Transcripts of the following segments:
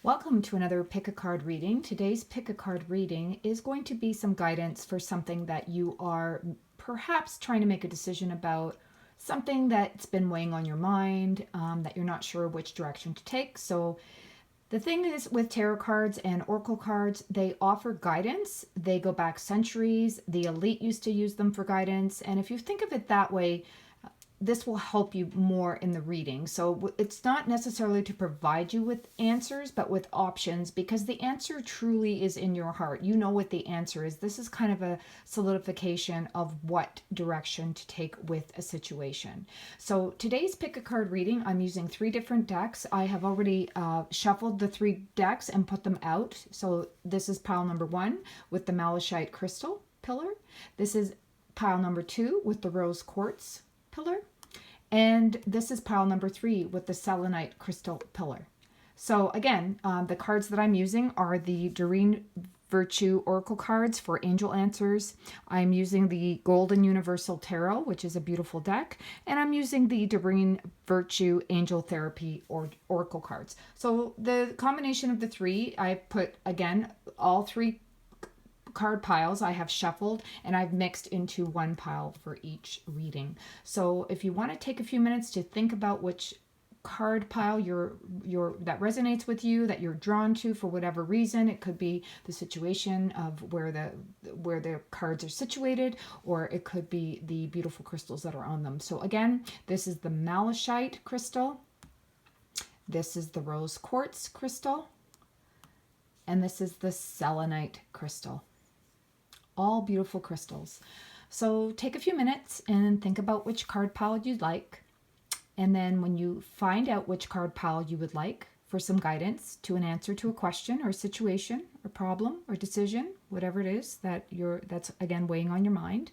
Welcome to another pick a card reading. Today's pick a card reading is going to be some guidance for something that you are perhaps trying to make a decision about, something that's been weighing on your mind, that you're not sure which direction to take. So the thing is with tarot cards and oracle cards, they offer guidance. They go back centuries. The elite used to use them for guidance. And if you think of it that way, this will help you more in the reading. So it's not necessarily to provide you with answers, but with options, because the answer truly is in your heart. You know what the answer is. This is kind of a solidification of what direction to take with a situation. So today's pick a card reading, I'm using 3 different decks. I have already shuffled the 3 decks and put them out. So this is pile number 1 with the malachite crystal pillar. This is pile number 2 with the rose quartz pillar. And this is pile number 3 with the selenite crystal pillar. So again, the cards that I'm using are the Doreen Virtue Oracle cards for angel answers. I'm using the Golden Universal Tarot, which is a beautiful deck. And I'm using the Doreen Virtue Angel Therapy Oracle cards. So the combination of the 3, I put, again, all 3 card piles I have shuffled and I've mixed into 1 pile for each reading. So if you want to take a few minutes to think about which card pile that resonates with you, that you're drawn to for whatever reason, it could be the situation of where the cards are situated, or it could be the beautiful crystals that are on them. So again, this is the malachite crystal, this is the rose quartz crystal, and this is the selenite crystal. All beautiful crystals. So take a few minutes and think about which card pile you'd like. And then when you find out which card pile you would like for some guidance to an answer to a question or situation or problem or decision, whatever it is that's again weighing on your mind,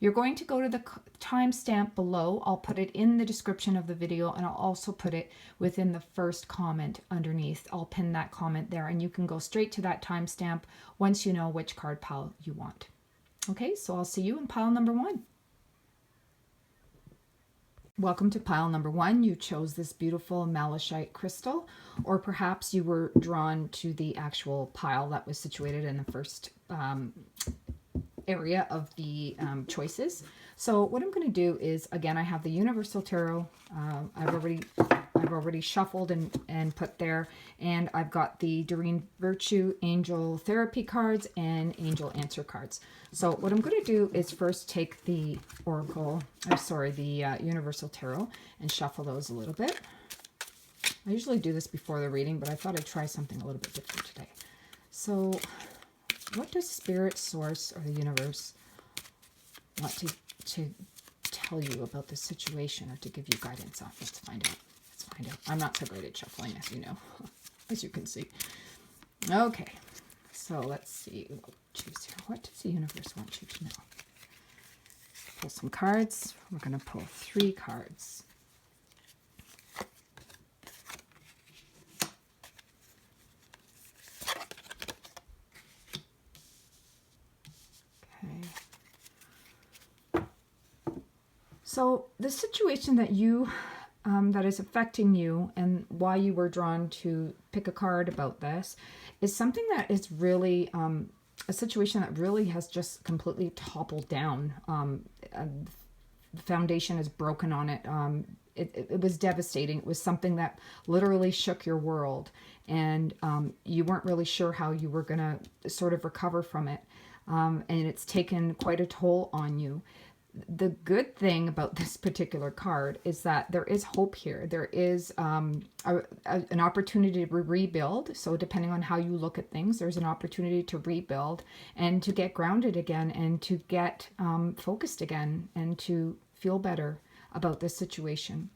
you're going to go to the timestamp below. I'll put it in the description of the video, and I'll also put it within the first comment underneath. I'll pin that comment there, and you can go straight to that timestamp once you know which card pile you want. Okay, so I'll see you in pile number 1. Welcome to pile number 1. You chose this beautiful malachite crystal, or perhaps you were drawn to the actual pile that was situated in the first area of the choices. So what I'm going to do is, again, I have the Universal Tarot. I've already shuffled and put there, and I've got the Doreen Virtue Angel Therapy cards and Angel Answer cards. So what I'm going to do is first take the Universal Tarot and shuffle those a little bit. I usually do this before the reading, but I thought I'd try something a little bit different today. So what does Spirit, Source, or the universe want to tell you about this situation, or to give you guidance on? Let's find out. Let's find out. I'm not so great at shuffling, as you know, as you can see. Okay, so let's see. We'll choose here. What does the universe want you to know? Pull some cards. We're going to pull 3 cards. So the situation that that is affecting you, and why you were drawn to pick a card about this, is something that is really a situation that really has just completely toppled down. The foundation is broken on it. It was devastating. It was something that literally shook your world, and you weren't really sure how you were going to sort of recover from it. And it's taken quite a toll on you. The good thing about this particular card is that there is hope here. There is an opportunity to rebuild. So depending on how you look at things, there's an opportunity to rebuild and to get grounded again, and to get focused again, and to feel better about this situation.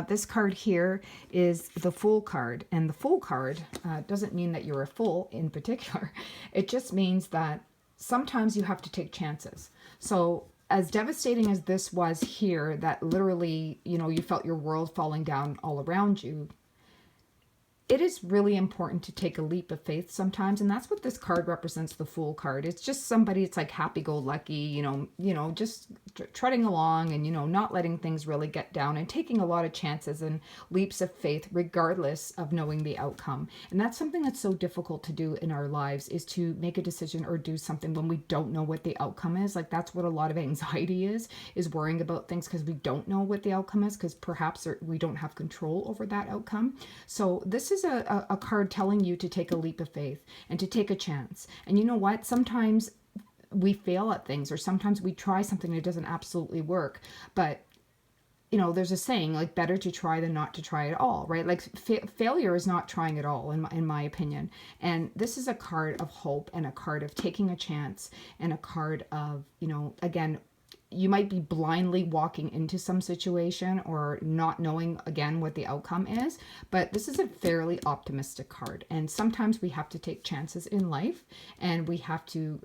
This card here is the Fool card, and the Fool card doesn't mean that you're a fool in particular. It just means that sometimes you have to take chances. So as devastating as this was here, that literally, you felt your world falling down all around you, it is really important to take a leap of faith sometimes, and that's what this card represents. The Fool card, it's just somebody, it's like happy-go-lucky, just treading along, and not letting things really get down, and taking a lot of chances and leaps of faith regardless of knowing the outcome. And that's something that's so difficult to do in our lives, is to make a decision or do something when we don't know what the outcome is. Like, that's what a lot of anxiety is worrying about things because we don't know what the outcome is, because perhaps we don't have control over that outcome. So this is a card telling you to take a leap of faith and to take a chance. And you know what? Sometimes we fail at things, or sometimes we try something that doesn't absolutely work. But there's a saying, like, better to try than not to try at all, right? Like, failure is not trying at all, in my opinion. And this is a card of hope, and a card of taking a chance, and a card of, again, you might be blindly walking into some situation or not knowing, again, what the outcome is. But this is a fairly optimistic card. And sometimes we have to take chances in life, and we have to,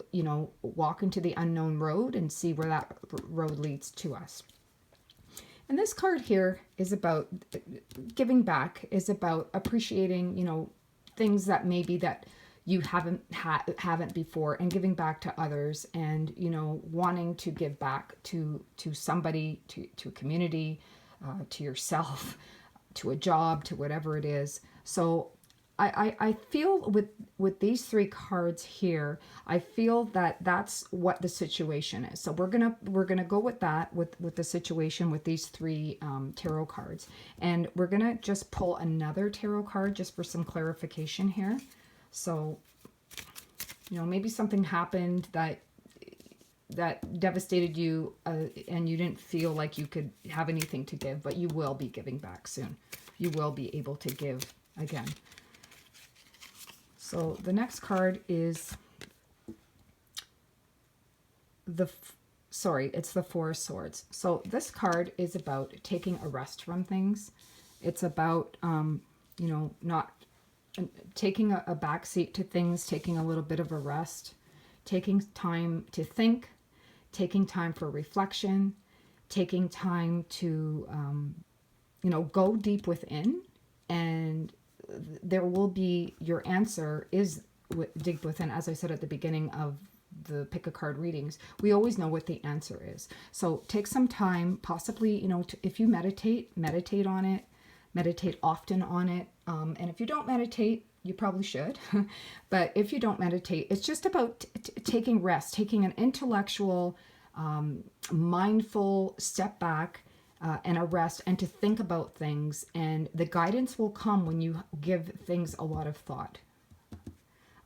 walk into the unknown road and see where that road leads to us. And this card here is about giving back, is about appreciating, things that maybe that you haven't before, and giving back to others, and wanting to give back to somebody, to a community, to yourself, to a job, to whatever it is. So I feel with these three cards here, I feel that that's what the situation is. So we're gonna go with that, with the situation with these three tarot cards, and we're gonna just pull another tarot card just for some clarification here. So, maybe something happened that devastated you, and you didn't feel like you could have anything to give, but you will be giving back soon. You will be able to give again. So the next card is it's the Four of Swords. So this card is about taking a rest from things. It's about, not taking a back seat to things, taking a little bit of a rest, taking time to think, taking time for reflection, taking time to, go deep within, and there will be, your answer is deep within. As I said at the beginning of the pick a card readings, we always know what the answer is. So take some time, possibly, if you meditate on it, meditate often on it. And if you don't meditate, you probably should. But if you don't meditate, it's just about taking rest, taking an intellectual, mindful step back, and a rest, and to think about things. And the guidance will come when you give things a lot of thought.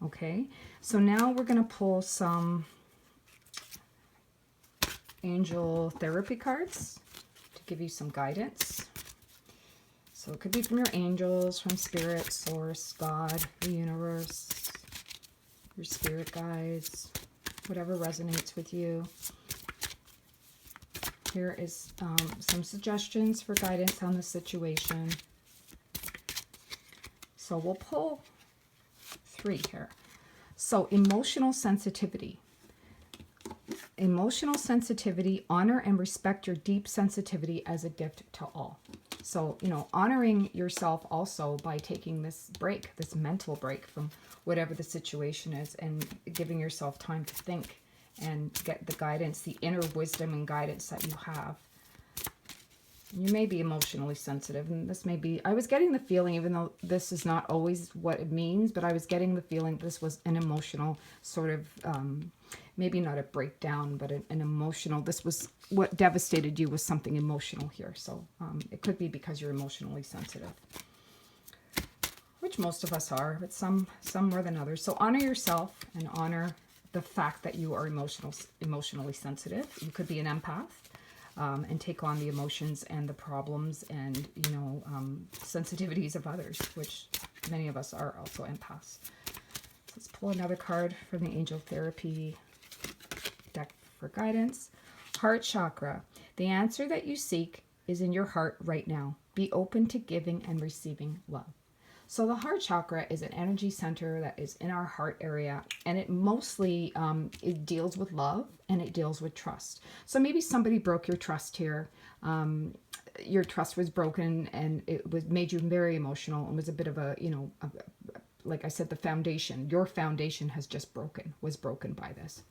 Okay, so now we're going to pull some angel therapy cards to give you some guidance. So it could be from your angels, from spirit, source, God, the universe, your spirit guides, whatever resonates with you. Here is some suggestions for guidance on the situation. So we'll pull 3 here. So emotional sensitivity. Emotional sensitivity, honor and respect your deep sensitivity as a gift to all. So, honoring yourself also by taking this break, this mental break from whatever the situation is, and giving yourself time to think and get the guidance, the inner wisdom and guidance that you have. You may be emotionally sensitive, and this may be, I was getting the feeling, even though this is not always what it means, but I was getting the feeling this was an emotional sort of, maybe not a breakdown, but an emotional, this was what devastated you, was something emotional here. So it could be because you're emotionally sensitive, which most of us are, but some more than others. So honor yourself and honor the fact that you are emotionally sensitive. You could be an empath. And take on the emotions and the problems and, sensitivities of others, which many of us are also empaths. So let's pull another card from the Angel Therapy deck for guidance. Heart chakra. The answer that you seek is in your heart right now. Be open to giving and receiving love. So the heart chakra is an energy center that is in our heart area, and it mostly it deals with love, and it deals with trust. So maybe somebody broke your trust here. your trust was broken, and it was made you very emotional, and was a bit of a, like I said, your foundation was broken by this.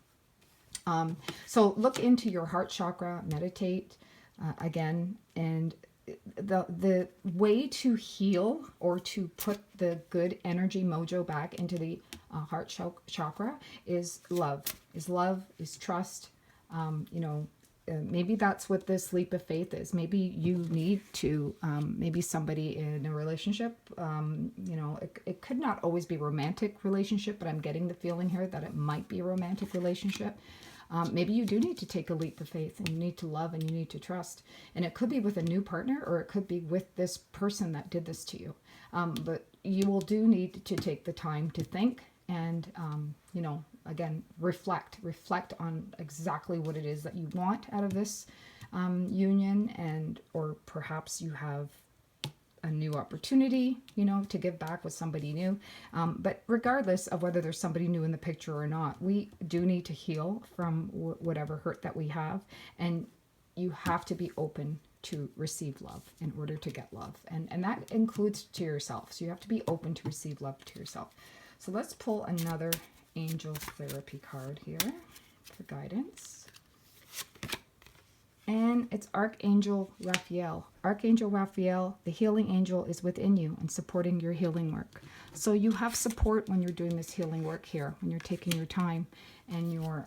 So look into your heart chakra, meditate again, and the way to heal or to put the good energy mojo back into the heart chakra is love, is trust. Maybe that's what this leap of faith is. Maybe you need to, maybe somebody in a relationship, it could not always be a romantic relationship, but I'm getting the feeling here that it might be a romantic relationship. Maybe you do need to take a leap of faith, and you need to love, and you need to trust. And it could be with a new partner, or it could be with this person that did this to you. But you will need to take the time to think and, again, reflect on exactly what it is that you want out of this union, or perhaps you have a new opportunity, to give back with somebody new. But regardless of whether there's somebody new in the picture or not, we do need to heal from whatever hurt that we have. And you have to be open to receive love in order to get love. And that includes to yourself. So you have to be open to receive love to yourself. So let's pull another angel therapy card here for guidance. And it's Archangel Raphael. Archangel Raphael, the healing angel, is within you and supporting your healing work. So you have support when you're doing this healing work here, when you're taking your time and you're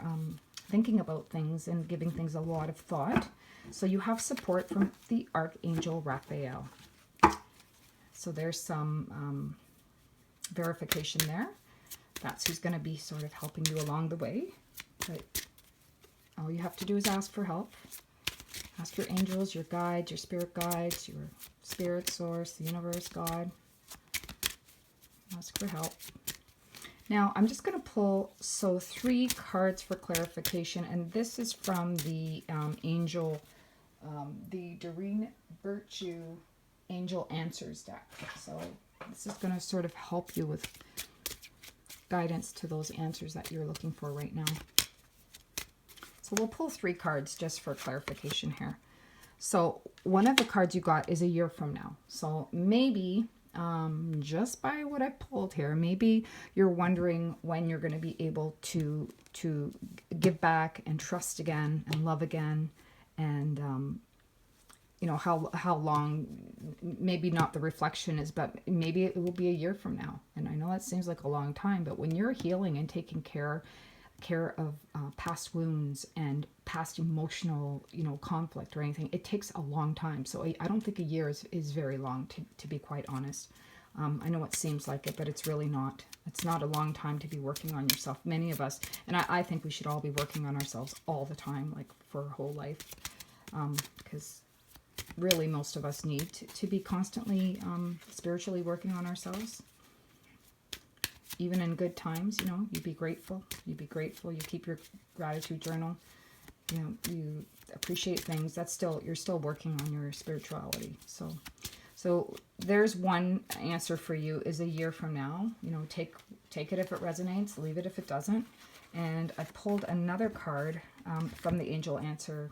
thinking about things and giving things a lot of thought. So you have support from the Archangel Raphael. So there's some verification there. That's who's going to be sort of helping you along the way. But all you have to do is ask for help. Ask your angels, your guides, your spirit guides, your spirit source, the universe, God. Ask for help. Now, I'm just going to pull, 3 cards for clarification, and this is from the angel, the Doreen Virtue Angel Answers deck. So this is going to sort of help you with guidance to those answers that you're looking for right now. So we'll pull 3 cards just for clarification here. So one of the cards you got is a year from now. So maybe, just by what I pulled here, maybe you're wondering when you're going to be able to give back and trust again and love again. And, how long, maybe not the reflection is, but maybe it will be a year from now. And I know that seems like a long time, but when you're healing and taking care of past wounds and past emotional, conflict or anything, it takes a long time. So I don't think a year is very long, to be quite honest. I know it seems like it, but it's really not. It's not a long time to be working on yourself. Many of us, and I think we should all be working on ourselves all the time, like for our whole life, because really most of us need to be constantly spiritually working on ourselves. Even in good times, you be grateful. You keep your gratitude journal. You appreciate things. You're still working on your spirituality. So there's one answer for you, is a year from now. Take it if it resonates, leave it if it doesn't. And I pulled another card from the angel answer.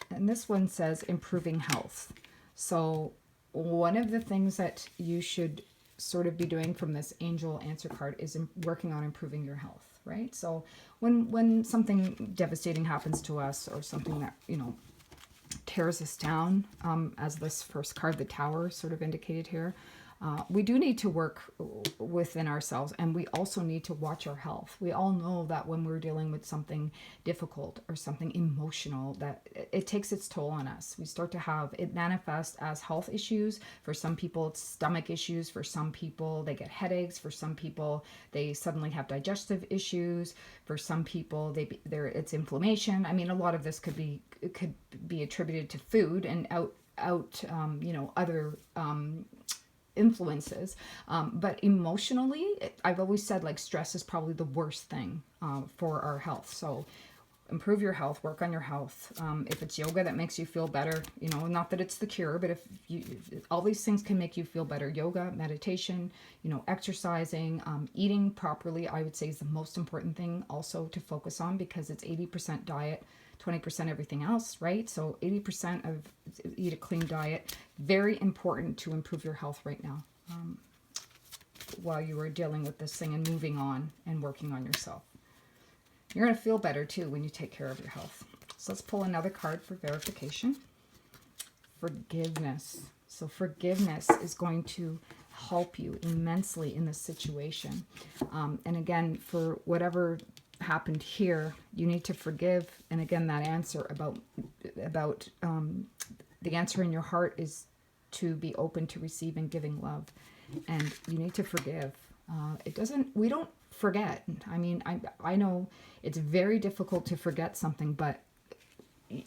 And this one says improving health. So one of the things that you should sort of be doing from this angel answer card is working on improving your health, right? So when something devastating happens to us, or something that tears us down, as this first card, the Tower, sort of indicated here, we do need to work within ourselves, and we also need to watch our health. We all know that when we're dealing with something difficult or something emotional, that it takes its toll on us. We start to have it manifest as health issues. For some people, it's stomach issues. For some people, they get headaches. For some people, they suddenly have digestive issues. For some people, it's inflammation. I mean, a lot of this could be attributed to food and other influences, but emotionally, I've always said, like, stress is probably the worst thing for our health. So improve your health, work on your health. If it's yoga that makes you feel better, you know, not that it's the cure, but if all these things can make you feel better, yoga, meditation, you know, exercising, eating properly, I would say is the most important thing also to focus on, because it's 80% diet, 20% everything else, right? So 80% of eat a clean diet, very important to improve your health right now, while you are dealing with this thing and moving on and working on yourself. You're going to feel better too when you take care of your health. So let's pull another card for verification. Forgiveness. So forgiveness is going to help you immensely in this situation. And again, for whatever happened here, you need to forgive. And again, that answer about the answer in your heart is to be open to receiving, giving love. And you need to forgive. We don't forget. I mean, I know it's very difficult to forget something, but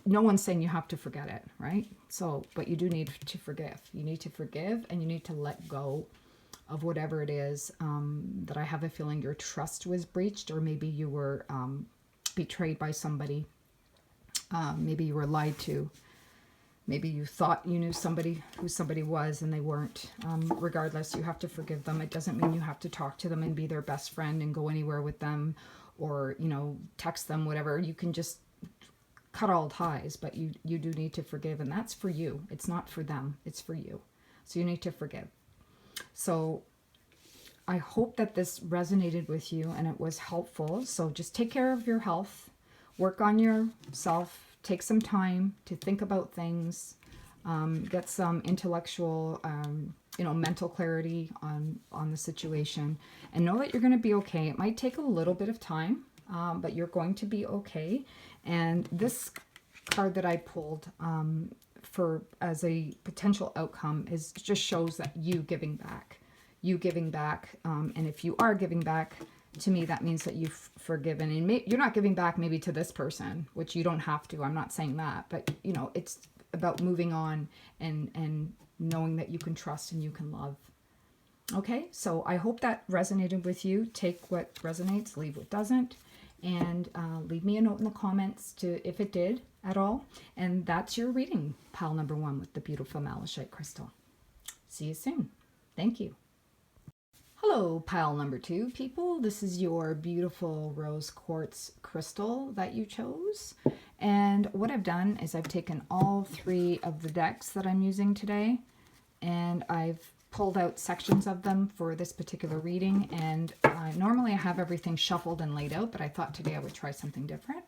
no one's saying you have to forget it, right? So, but you do need to forgive. You need to forgive, and you need to let go of whatever it is that I have a feeling your trust was breached, or maybe you were betrayed by somebody. Maybe you were lied to. Maybe you thought you knew somebody who somebody was and they weren't. Regardless, you have to forgive them. It doesn't mean you have to talk to them and be their best friend and go anywhere with them, or, you know, text them, whatever. You can just cut all ties, but you do need to forgive, and that's for you. It's not for them. It's for you. So you need to forgive. So I hope that this resonated with you and it was helpful. So just take care of your health, work on yourself. Take some time to think about things, get some intellectual, mental clarity on the situation, and know that you're going to be okay. It might take a little bit of time, but you're going to be okay. And this card that I pulled for as a potential outcome is just shows that you giving back, and if you are giving back, to me, that means that you've forgiven. And you're not giving back maybe to this person, which you don't have to. I'm not saying that. But, you know, it's about moving on and knowing that you can trust and you can love. Okay, so I hope that resonated with you. Take what resonates, leave what doesn't. And leave me a note in the comments if it did at all. And that's your reading, pile number 1 with the beautiful malachite crystal. See you soon. Thank you. Hello, pile number 2, people. This is your beautiful rose quartz crystal that you chose. And what I've done is I've taken all 3 of the decks that I'm using today, and I've pulled out sections of them for this particular reading. And normally I have everything shuffled and laid out, but I thought today I would try something different.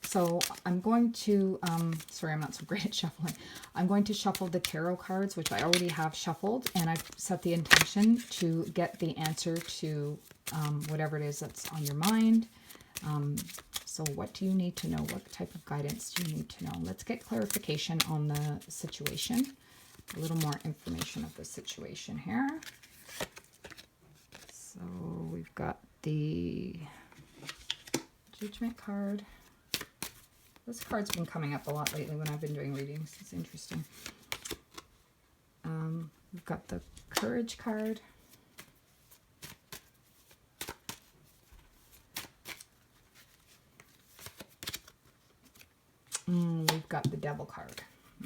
So I'm going to, sorry, I'm not so great at shuffling. I'm going to shuffle the tarot cards, which I already have shuffled, and I've set the intention to get the answer to whatever it is that's on your mind. So what do you need to know? What type of guidance do you need to know? Let's get clarification on the situation. A little more information of the situation here. So we've got the Judgment card. This card's been coming up a lot lately when I've been doing readings. It's interesting. We've got the Courage card. We've got the Devil card.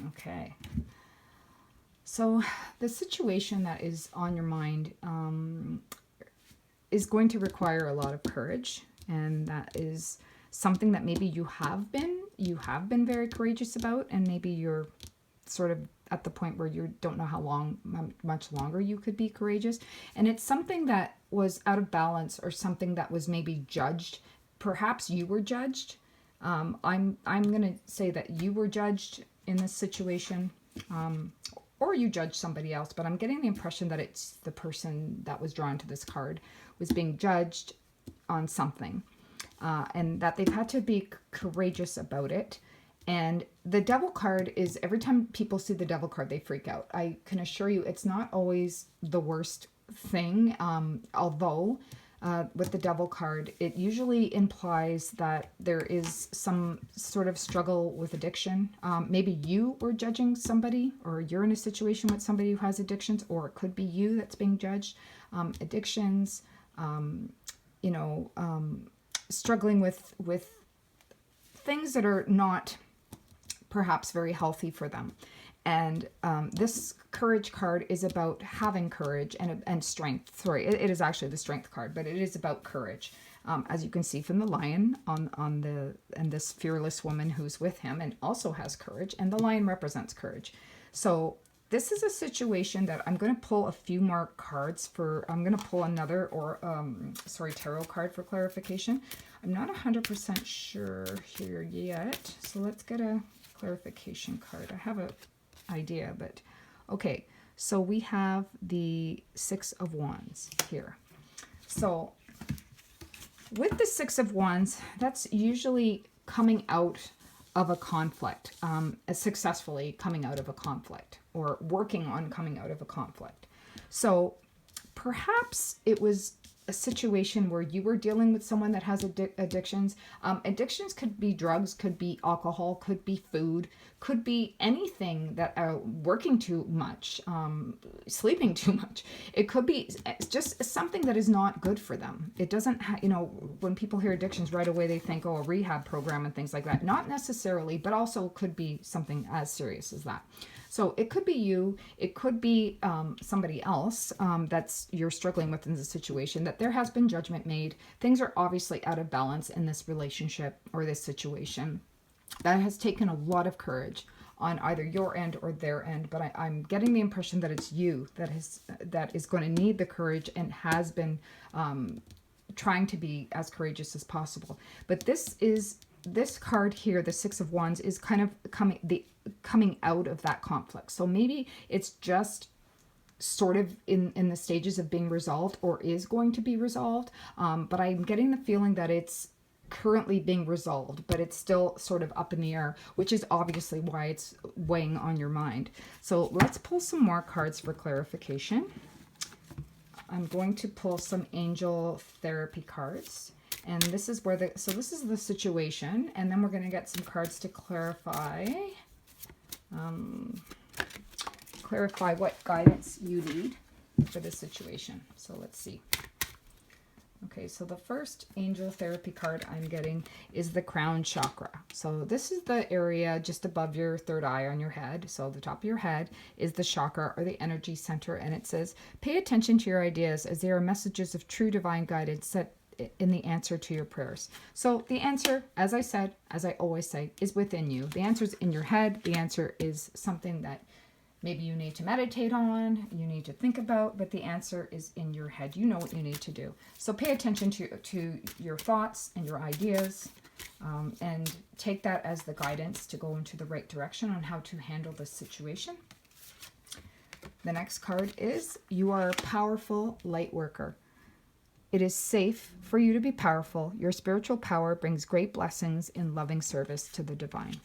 Okay. So the situation that is on your mind is going to require a lot of courage, and that is something that maybe you have been very courageous about, and maybe you're sort of at the point where you don't know how much longer you could be courageous. And it's something that was out of balance, or something that was maybe judged. Perhaps you were judged. I'm going to say that you were judged in this situation, or you judged somebody else, but I'm getting the impression that it's the person that was drawn to this card was being judged on something. And that they've had to be courageous about it. And the Devil card is, every time people see the Devil card, they freak out. I can assure you it's not always the worst thing, although with the Devil card, it usually implies that there is some sort of struggle with addiction. Maybe you were judging somebody, or you're in a situation with somebody who has addictions, or it could be you that's being judged. Addictions, struggling with things that are not perhaps very healthy for them. And this courage card is about having courage and strength. Sorry, it is actually the strength card, but it is about courage. As you can see from the lion and this fearless woman who's with him and also has courage, and the lion represents courage. So this is a situation that I'm going to pull a few more cards for. I'm going to pull another tarot card for clarification. I'm not 100% sure here yet. So let's get a clarification card. I have a idea, but okay. So we have the Six of Wands here. So with the Six of Wands, that's usually coming out of a conflict, successfully coming out of a conflict, or working on coming out of a conflict. So perhaps it was a situation where you were dealing with someone that has addictions. Addictions could be drugs, could be alcohol, could be food, could be anything that working too much, sleeping too much. It could be just something that is not good for them. It doesn't, when people hear addictions right away, they think, oh, a rehab program and things like that. Not necessarily, but also could be something as serious as that. So it could be you, it could be somebody else that's you're struggling with in the situation, that there has been judgment made. Things are obviously out of balance in this relationship or this situation. That has taken a lot of courage on either your end or their end, but I'm getting the impression that it's you that is going to need the courage and has been trying to be as courageous as possible. But this card here, the Six of Wands, is kind of coming out of that conflict. So maybe it's just sort of in the stages of being resolved or is going to be resolved. But I'm getting the feeling that it's currently being resolved, but it's still sort of up in the air, which is obviously why it's weighing on your mind. So let's pull some more cards for clarification. I'm going to pull some angel therapy cards. And this is where this is the situation. And then we're going to get some cards to clarify what guidance you need for this situation. So let's see. Okay, so the first angel therapy card I'm getting is the crown chakra. So this is the area just above your third eye on your head. So the top of your head is the chakra or the energy center. And it says, pay attention to your ideas as they are messages of true divine guidance set in the answer to your prayers. So the answer, as I said, as I always say, is within you. The answer is in your head. The answer is something that maybe you need to meditate on, you need to think about, but the answer is in your head. You know what you need to do. So pay attention to your thoughts and your ideas, and take that as the guidance to go into the right direction on how to handle this situation. The next card is, you are a powerful light worker. It is safe for you to be powerful. Your spiritual power brings great blessings in loving service to the divine.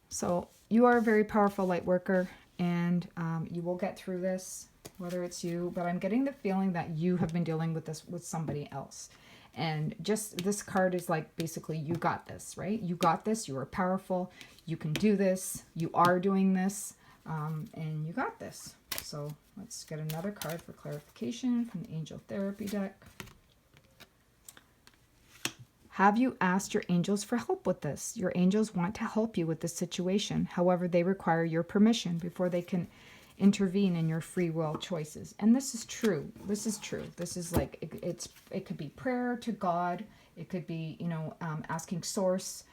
So you are a very powerful light worker, and you will get through this, whether it's you, but I'm getting the feeling that you have been dealing with this with somebody else. And just this card is like, basically, you got this, right? You got this. You are powerful. You can do this. You are doing this, and you got this. So let's get another card for clarification from the Angel Therapy deck. Have you asked your angels for help with this? Your angels want to help you with this situation. However, they require your permission before they can intervene in your free will choices. And this is true. This is true. This is like, it could be prayer to God. It could be, asking source,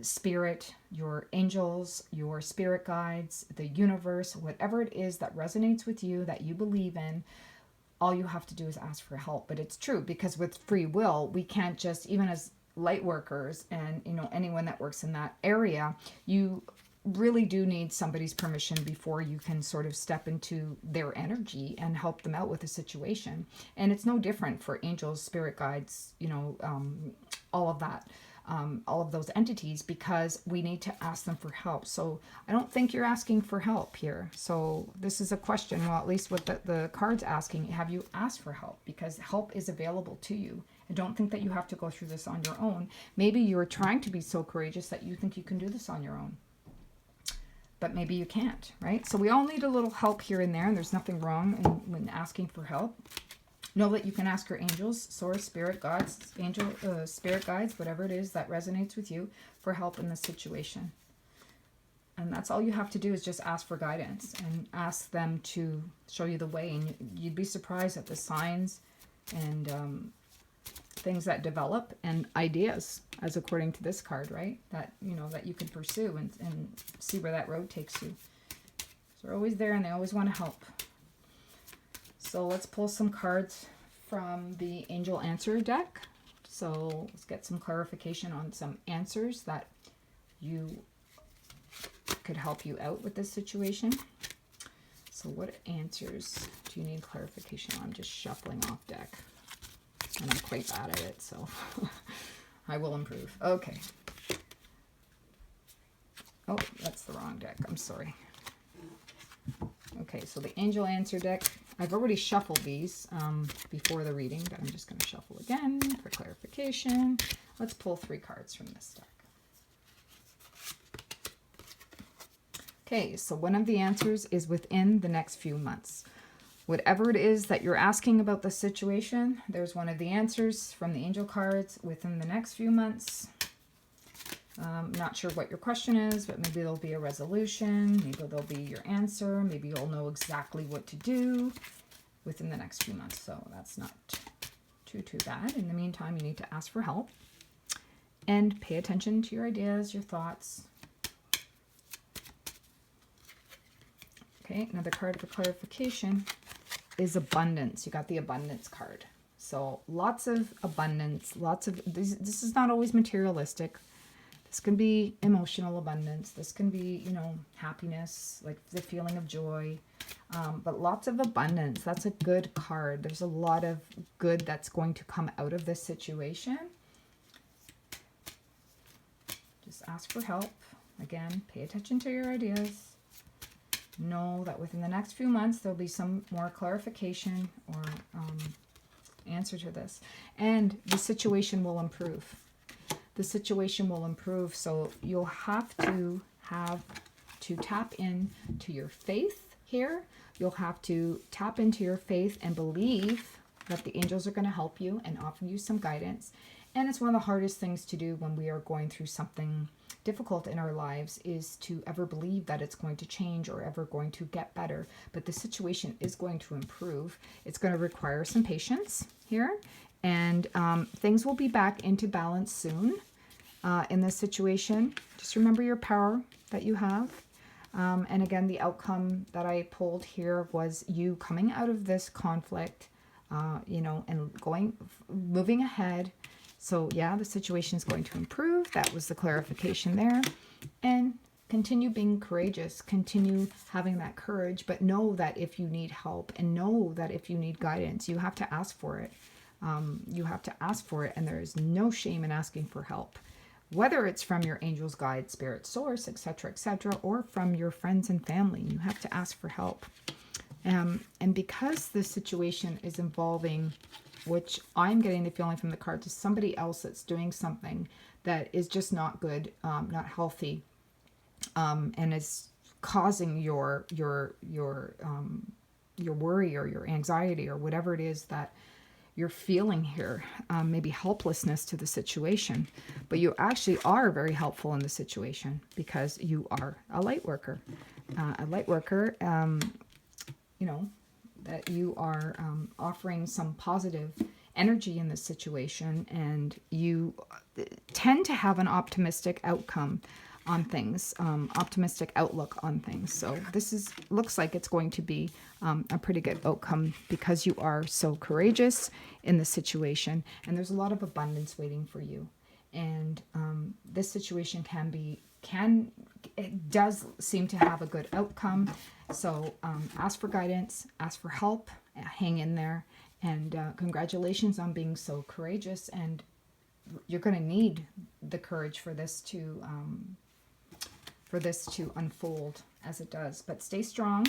spirit, your angels, your spirit guides, the universe, whatever it is that resonates with you, that you believe in. All you have to do is ask for help. But it's true, because with free will, we can't just, even as light workers and anyone that works in that area, you really do need somebody's permission before you can sort of step into their energy and help them out with a situation. And it's no different for angels, spirit guides, all of that, all of those entities, because we need to ask them for help. So I don't think you're asking for help here. So this is a question, well, at least what the card's asking, have you asked for help? Because help is available to you. I don't think that you have to go through this on your own. Maybe you're trying to be so courageous that you think you can do this on your own. But maybe you can't, right? So we all need a little help here and there, and there's nothing wrong when asking for help. Know that you can ask your angels, source, spirit, gods, spirit guides, whatever it is that resonates with you, for help in this situation. And that's all you have to do, is just ask for guidance and ask them to show you the way. And you'd be surprised at the signs and things that develop, and ideas, as according to this card, right? That, that you can pursue and see where that road takes you. So they're always there and they always want to help. So let's pull some cards from the Angel Answer deck. So let's get some clarification on some answers that could help you out with this situation. So what answers do you need clarification on? I'm just shuffling off deck. And I'm quite bad at it, so I will improve. Okay. Oh, that's the wrong deck. I'm sorry. Okay, so the Angel Answer deck. I've already shuffled these before the reading, but I'm just going to shuffle again for clarification. Let's pull 3 cards from this deck. Okay, so one of the answers is within the next few months. Whatever it is that you're asking about the situation, there's one of the answers from the angel cards within the next few months. Not sure what your question is, but maybe there'll be a resolution. Maybe there'll be your answer. Maybe you'll know exactly what to do within the next few months. So that's not too bad. In the meantime, you need to ask for help and pay attention to your ideas, your thoughts. Okay, another card for clarification is abundance. You got the abundance card. So lots of abundance, this is not always materialistic. This can be emotional abundance. This can be, happiness, like the feeling of joy. But lots of abundance. That's a good card. There's a lot of good that's going to come out of this situation. Just ask for help. Again, pay attention to your ideas. Know that within the next few months, there'll be some more clarification or answer to this. And the situation will improve. The situation will improve, so you'll have to tap into your faith here. You'll have to tap into your faith and believe that the angels are going to help you and offer you some guidance. And it's one of the hardest things to do when we are going through something difficult in our lives, is to ever believe that it's going to change or ever going to get better. But the situation is going to improve. It's going to require some patience here. And things will be back into balance soon in this situation. Just remember your power that you have. And again, the outcome that I pulled here was you coming out of this conflict, and moving ahead. So yeah, the situation is going to improve. That was the clarification there. And continue being courageous. Continue having that courage. But know that if you need help, and know that if you need guidance, you have to ask for it. You have to ask for it. And there is no shame in asking for help. Whether it's from your angels, guide, spirit, source, etc., or from your friends and family, you have to ask for help. And because this situation is involving, which I'm getting the feeling from the cards, is somebody else that's doing something that is just not good, not healthy, and is causing your worry or your anxiety or whatever it is that you're feeling here, maybe helplessness to the situation. But you actually are very helpful in the situation because you are a light worker. That you are offering some positive energy in this situation, and you tend to have an optimistic outcome on things, optimistic outlook on things. So this looks like it's going to be a pretty good outcome because you are so courageous in the situation, and there's a lot of abundance waiting for you. And this situation it does seem to have a good outcome. So ask for guidance, ask for help, hang in there, and congratulations on being so courageous. And you're going to need the courage for this to unfold as it does. But stay strong.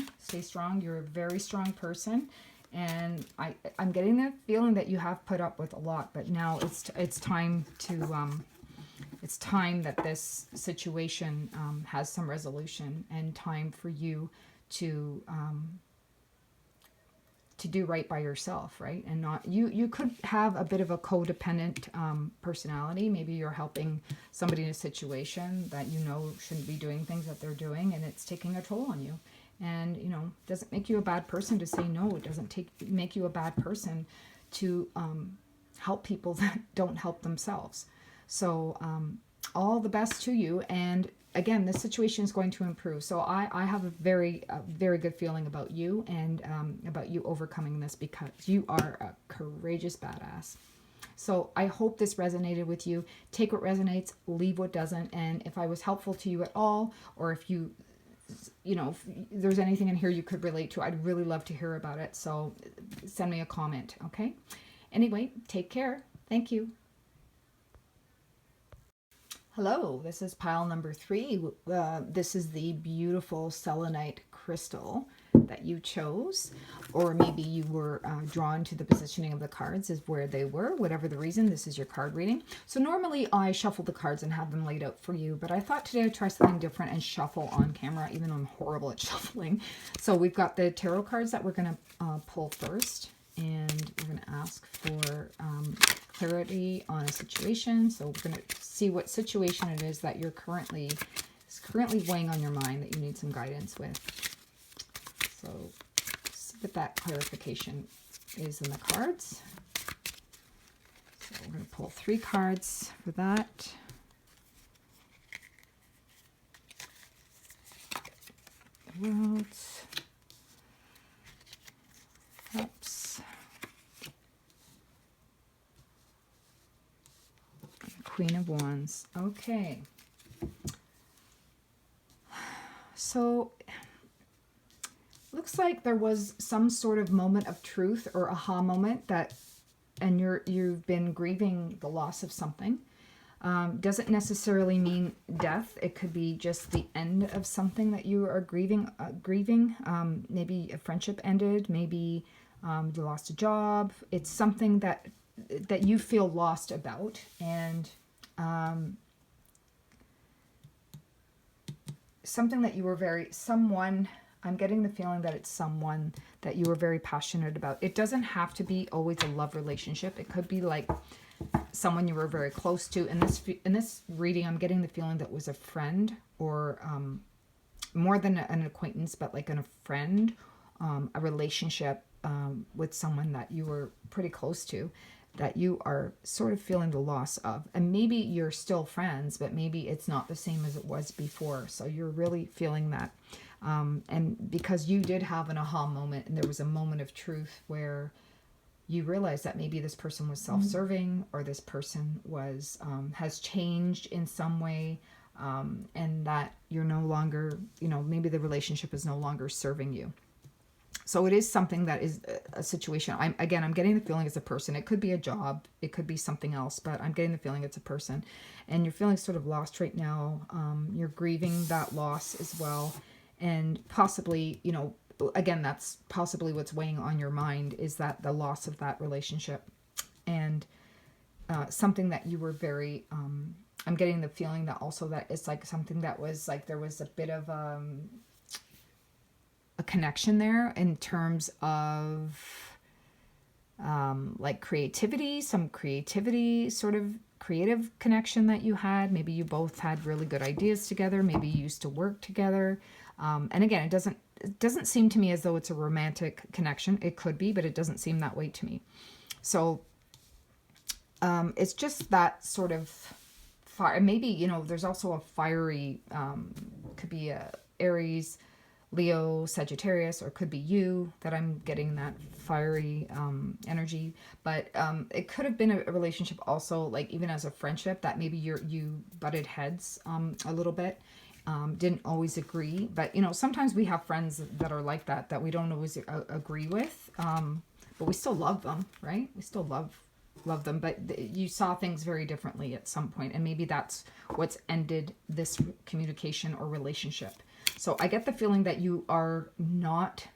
You're a very strong person. And I'm getting the feeling that you have put up with a lot, but now it's time to it's time that this situation has some resolution, and time for you to to do right by yourself, right? And not you could have a bit of a codependent personality. Maybe you're helping somebody in a situation that you know shouldn't be doing things that they're doing, and it's taking a toll on you. And doesn't make you a bad person to say no. It doesn't make you a bad person to help people that don't help themselves. So all the best to you. And again, this situation is going to improve. So I have a very good feeling about you, and about you overcoming this, because you are a courageous badass. So I hope this resonated with you. Take what resonates, leave what doesn't. And if I was helpful to you at all, or if if there's anything in here you could relate to, I'd really love to hear about it. So send me a comment, okay? Anyway, take care. Thank you. Hello, this is pile number 3. This is the beautiful selenite crystal that you chose, or maybe you were drawn to the positioning of the cards is where they were. Whatever the reason, this is your card reading. So normally I shuffle the cards and have them laid out for you, but I thought today I'd try something different and shuffle on camera, even though I'm horrible at shuffling. So we've got the tarot cards that we're going to pull first, and we're going to ask for clarity on a situation. So we're going to see what situation it is that you're currently weighing on your mind that you need some guidance with. So see what that clarification is in the cards. So we're going to pull 3 cards for that. Worlds. Cups. Queen of Wands. Okay. So looks like there was some sort of moment of truth or aha moment and you've been grieving the loss of something. Doesn't necessarily mean death. It could be just the end of something that you are grieving. Maybe a friendship ended. Maybe you lost a job. It's something that you feel lost about, and something that you were I'm getting the feeling that it's someone that you were very passionate about. It doesn't have to be always a love relationship. It could be like someone you were very close to. In this reading, I'm getting the feeling that it was a friend, or more than an acquaintance, but like a friend, a relationship with someone that you were pretty close to, that you are sort of feeling the loss of. And maybe you're still friends, but maybe it's not the same as it was before. So you're really feeling that. And because you did have an aha moment, and there was a moment of truth where you realize that maybe this person was self-serving, or this person was has changed in some way, and that you're no longer, maybe the relationship is no longer serving you. So it is something that is a situation. I'm getting the feeling it's a person. It could be a job. It could be something else, but I'm getting the feeling it's a person. And you're feeling sort of lost right now. You're grieving that loss as well. And possibly, again, that's possibly what's weighing on your mind, is that the loss of that relationship. And something that you were very, I'm getting the feeling that also that it's like something that was like, there was a bit of a connection there in terms of like creativity, some creativity, sort of creative connection that you had. Maybe you both had really good ideas together. Maybe you used to work together. And again, it doesn't seem to me as though it's a romantic connection. It could be, but it doesn't seem that way to me. So it's just that sort of fire. Maybe, there's also a fiery, could be a Aries, Leo, Sagittarius, or could be you, that I'm getting that fiery energy. But it could have been a relationship also, like even as a friendship, that maybe you butted heads a little bit, didn't always agree. But sometimes we have friends that are like that we don't always agree with, but we still love them, right? We still love them, but you saw things very differently at some point, and maybe that's what's ended this communication or relationship. So I get the feeling that you are not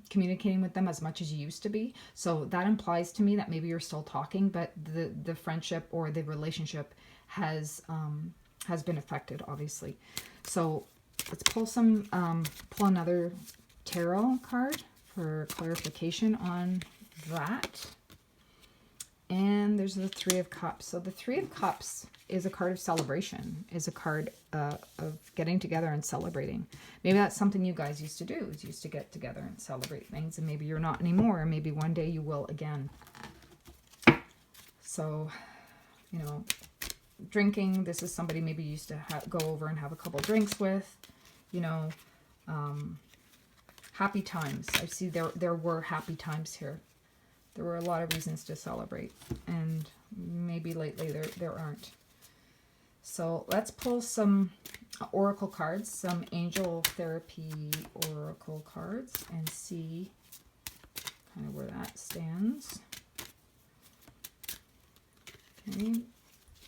communicating with them as much as you used to be. So that implies to me that maybe you're still talking, but the friendship or the relationship has been affected, obviously. So let's pull another tarot card for clarification on that. And there's the Three of Cups. So the Three of Cups is a card of celebration, is a card of getting together and celebrating. Maybe that's something you guys used to do, is used to get together and celebrate things, and maybe you're not anymore, and maybe one day you will again. So, you know, drinking, this is somebody maybe you used to go over and have a couple drinks with, you know, happy times. I see there were happy times here. There were a lot of reasons to celebrate, and maybe lately there aren't. So let's pull some oracle cards, some angel therapy oracle cards, and see kind of where that stands. Okay,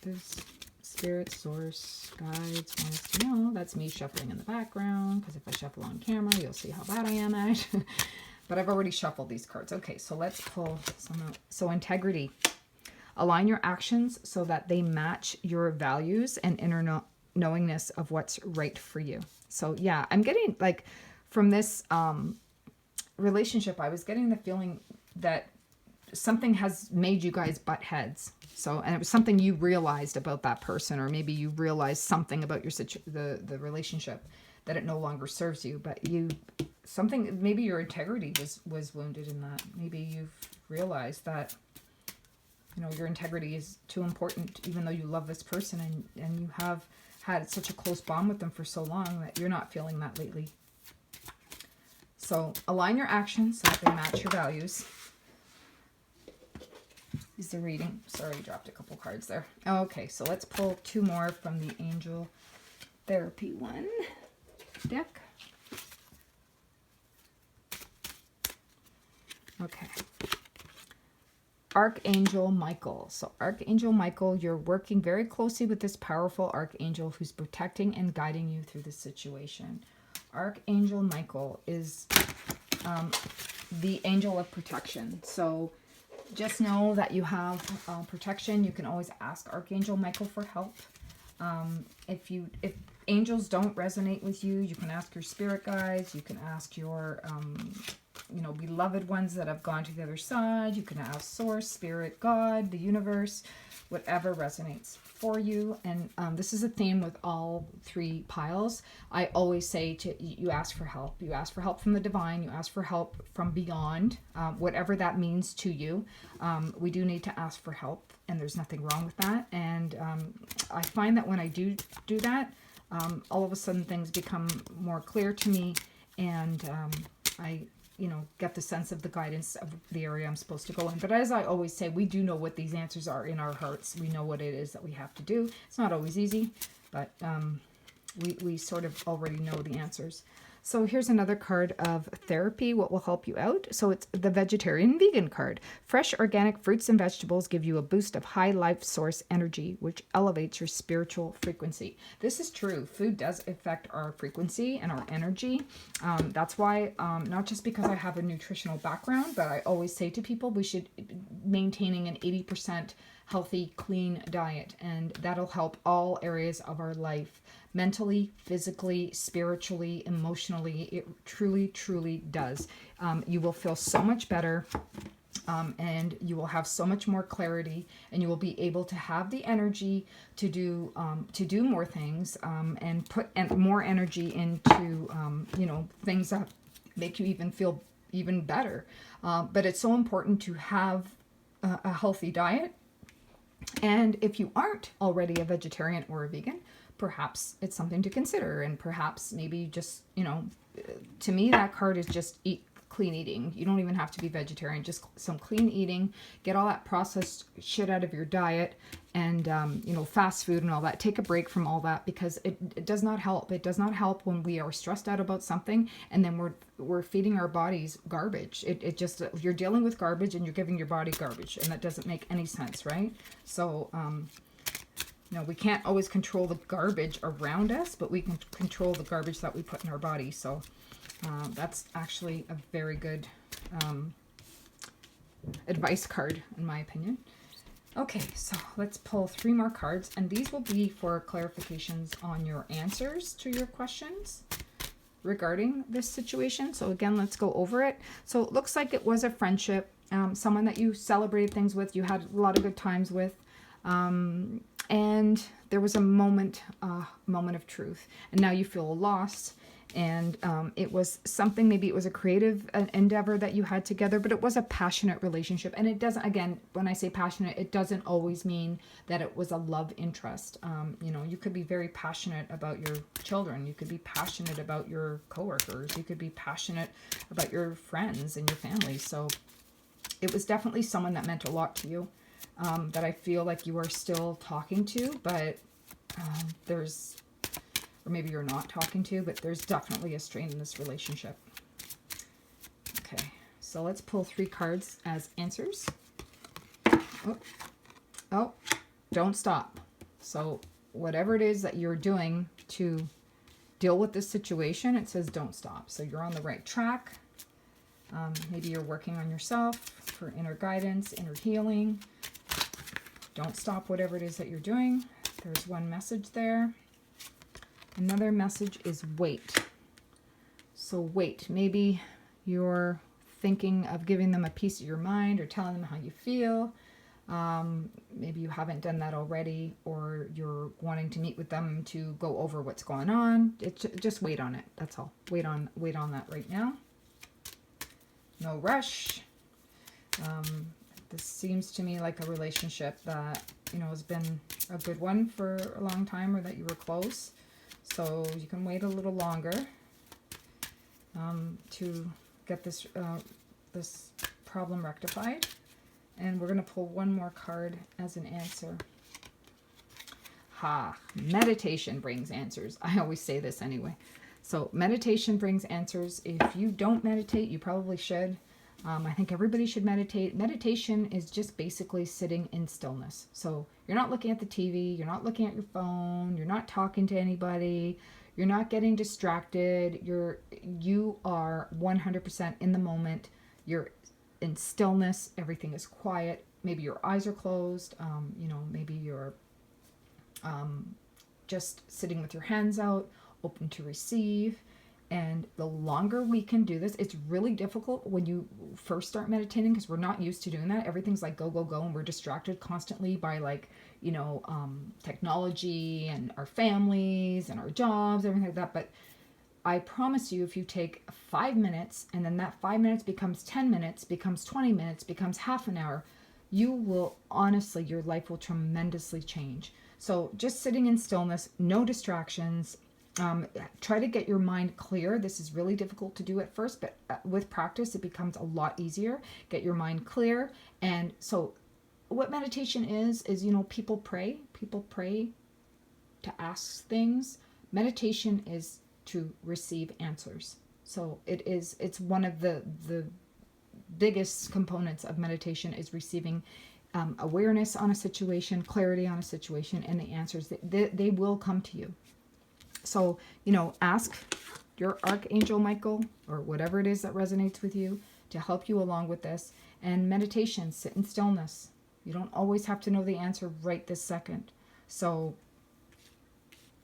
this spirit, source, guides want us to know. That's me shuffling in the background, because if I shuffle on camera, you'll see how bad I am at it. But I've already shuffled these cards. Okay, so let's pull some out. So integrity. Align your actions so that they match your values and inner knowingness of what's right for you. So yeah, I'm getting, like, from this relationship, I was getting the feeling that something has made you guys butt heads. So, and it was something you realized about that person, or maybe you realized something about your the relationship, that it no longer serves you, but maybe your integrity was wounded in that. Maybe you've realized that, you know, your integrity is too important, even though you love this person and you have had such a close bond with them for so long, that you're not feeling that lately. So align your actions so that they match your values. Is the reading. Sorry, I dropped a couple cards there. Okay, so let's pull two more from the Angel Therapy one deck. Okay. Archangel Michael. So Archangel Michael, you're working very closely with this powerful Archangel who's protecting and guiding you through this situation. Archangel Michael is the angel of protection. So just know that you have protection. You can always ask Archangel Michael for help. If angels don't resonate with you, you can ask your spirit guides. You can ask your beloved ones that have gone to the other side. You can ask Source, Spirit, God, the universe, whatever resonates for you. And this is a theme with all three piles. I always say you ask for help. You ask for help from the divine. You ask for help from beyond, whatever that means to you. We do need to ask for help, and there's nothing wrong with that. And I find that when I do that, all of a sudden things become more clear to me, and I get the sense of the guidance of the area I'm supposed to go in. But as I always say, we do know what these answers are in our hearts. We know what it is that we have to do. It's not always easy, but we sort of already know the answers. So here's another card of therapy, what will help you out. So it's the vegetarian vegan card. Fresh organic fruits and vegetables give you a boost of high life source energy, which elevates your spiritual frequency. This is true. Food does affect our frequency and our energy. That's why, not just because I have a nutritional background, but I always say to people we should maintaining an 80% healthy, clean diet, and that'll help all areas of our life. Mentally, physically, spiritually, emotionally, it truly, truly does. You will feel so much better, and you will have so much more clarity, and you will be able to have the energy to do more things, and put more energy into things that make you even feel even better. But it's so important to have a healthy diet. And if you aren't already a vegetarian or a vegan, perhaps it's something to consider. And perhaps maybe just, to me, that card is just clean eating. You don't even have to be vegetarian, just some clean eating. Get all that processed shit out of your diet, and, fast food and all that. Take a break from all that, because it does not help. It does not help when we are stressed out about something and then we're feeding our bodies garbage. It just, you're dealing with garbage and you're giving your body garbage, and that doesn't make any sense, right? So, we can't always control the garbage around us, but we can control the garbage that we put in our body. So that's actually a very good advice card, in my opinion. Okay, so let's pull three more cards, and these will be for clarifications on your answers to your questions. regarding this situation. So again, let's go over it. So it looks like it was a friendship, someone that you celebrated things with, you had a lot of good times with, and there was a moment of truth, and now you feel lost. And it was something, maybe it was a creative endeavor that you had together, but it was a passionate relationship. And it doesn't, again, when I say passionate, it doesn't always mean that it was a love interest. You know, you could be very passionate about your children. You could be passionate about your coworkers. You could be passionate about your friends and your family. So it was definitely someone that meant a lot to you, that I feel like you are still talking to, but there's, or maybe you're not talking to, but there's definitely a strain in this relationship. Okay, so let's pull 3 cards as answers. Oh, don't stop. So whatever it is that you're doing to deal with this situation, it says don't stop. So you're on the right track. Maybe you're working on yourself for inner guidance, inner healing. Don't stop whatever it is that you're doing. There's one message there. Another message is wait. So wait. Maybe you're thinking of giving them a piece of your mind or telling them how you feel. Maybe you haven't done that already, or you're wanting to meet with them to go over what's going on. Just wait on it. That's all. Wait on that right now. No rush. This seems to me like a relationship that, you know, has been a good one for a long time, or that you were close. So you can wait a little longer to get this this problem rectified. And we're going to pull one more card as an answer. Meditation brings answers. I always say this anyway. So meditation brings answers. If you don't meditate, you probably should. I think everybody should meditate. Meditation is just basically sitting in stillness. So you're not looking at the TV, you're not looking at your phone, you're not talking to anybody, you're not getting distracted. You are 100% in the moment. You're in stillness. Everything is quiet. Maybe your eyes are closed. You know, maybe you're just sitting with your hands out, open to receive. And the longer we can do this, it's really difficult when you first start meditating, because we're not used to doing that. Everything's like go, go, go, and we're distracted constantly by, like, you know, technology and our families and our jobs, everything like that. But I promise you, if you take 5 minutes, and then that 5 minutes becomes 10 minutes, becomes 20 minutes, becomes half an hour, you will, honestly, your life will tremendously change. So just sitting in stillness, no distractions. Try to get your mind clear. This is really difficult to do at first, but with practice, it becomes a lot easier. Get your mind clear. And so what meditation is, you know, people pray to ask things. Meditation is to receive answers. So it's one of the biggest components of meditation is receiving awareness on a situation, clarity on a situation, and the answers. They will come to you. So, you know, ask your Archangel Michael, or whatever it is that resonates with you, to help you along with this. And meditation, sit in stillness. You don't always have to know the answer right this second. So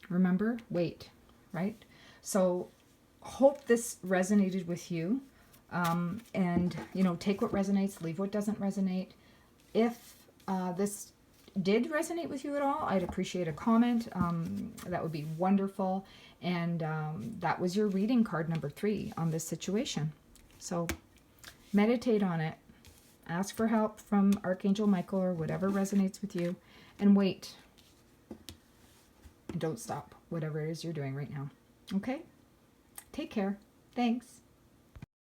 remember, wait, right? So hope this resonated with you. And, you know, take what resonates, leave what doesn't resonate. If this did resonate with you at all, I'd appreciate a comment. That would be wonderful. And that was your reading card number 3 on this situation. So meditate on it. Ask for help from Archangel Michael or whatever resonates with you. And wait. And don't stop whatever it is you're doing right now. Okay? Take care. Thanks.